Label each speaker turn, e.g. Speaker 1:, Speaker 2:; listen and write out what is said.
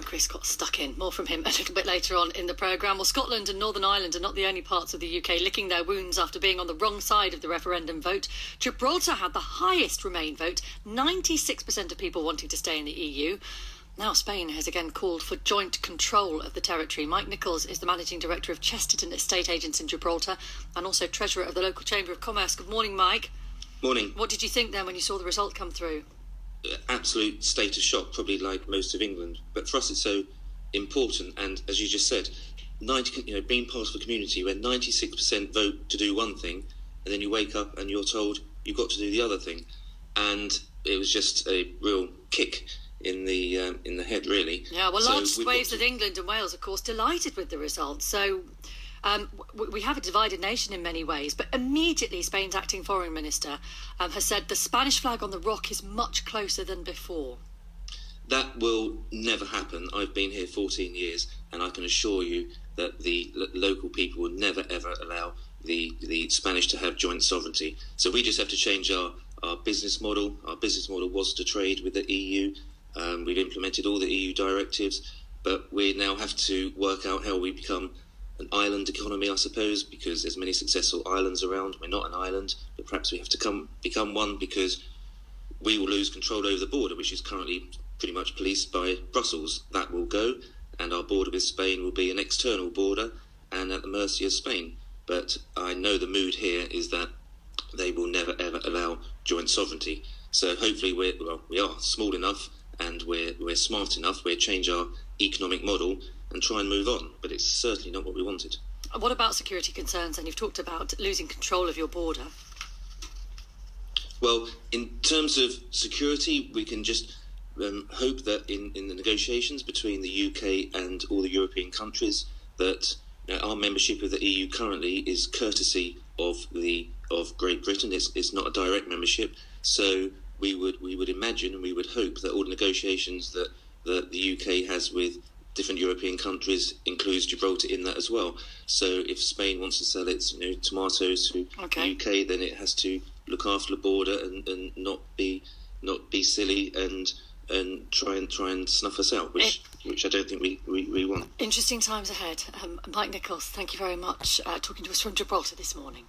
Speaker 1: Chris got stuck in. More from him a little bit later on in the programme. Well, Scotland and Northern Ireland are not the only parts of the UK licking their wounds after being on the wrong side of the referendum vote. Gibraltar had the highest Remain vote, 96% of people wanting to stay in the EU. Now Spain has again called for joint control of the territory. Mike Nicholls is the Managing Director of Chesterton Estate Agents in Gibraltar and also Treasurer of the local Chamber of Commerce. Good morning, Mike.
Speaker 2: Morning.
Speaker 1: What did you think then when you saw the result come through?
Speaker 2: Absolute state of shock, probably like most of England. But for us, it's so important. And as you just said, being part of a community where 96% vote to do one thing, and then you wake up and you're told you've got to do the other thing. And it was just a real kick in the head, really.
Speaker 1: Yeah, well, large swathes of England and Wales, of course, delighted with the result. So we have a divided nation in many ways, but immediately Spain's acting foreign minister has said the Spanish flag on the rock is much closer than before. That
Speaker 2: will never happen. I've been here 14 years, and I can assure you that the local people will never, ever allow the Spanish to have joint sovereignty. So we just have to change our business model. Our business model was to trade with the EU. We've implemented all the EU directives, but we now have to work out how we become an island economy, I suppose, because there's many successful islands around. We're not an island, but perhaps we have to become one, because we will lose control over the border, which is currently pretty much policed by Brussels. That will go, and our border with Spain will be an external border and at the mercy of Spain. But I know the mood here is that they will never, ever allow joint sovereignty. So hopefully we are small enough and we're smart enough, we'll change our economic model and try and move on. But it's certainly not what we wanted.
Speaker 1: What about security concerns? And you've talked about losing control of your border.
Speaker 2: Well, in terms of security, we can just hope that in the negotiations between the UK and all the European countries, that our membership of the EU currently is courtesy of Great Britain. It's not a direct membership. So we would imagine and we would hope that all the negotiations that the UK has with different European countries includes Gibraltar in that as well. So if Spain wants to sell its tomatoes to the UK, then it has to look after the border and not be silly and try and snuff us out, which I don't think we want.
Speaker 1: Interesting times ahead. Mike Nicholls, thank you very much talking to us from Gibraltar this morning.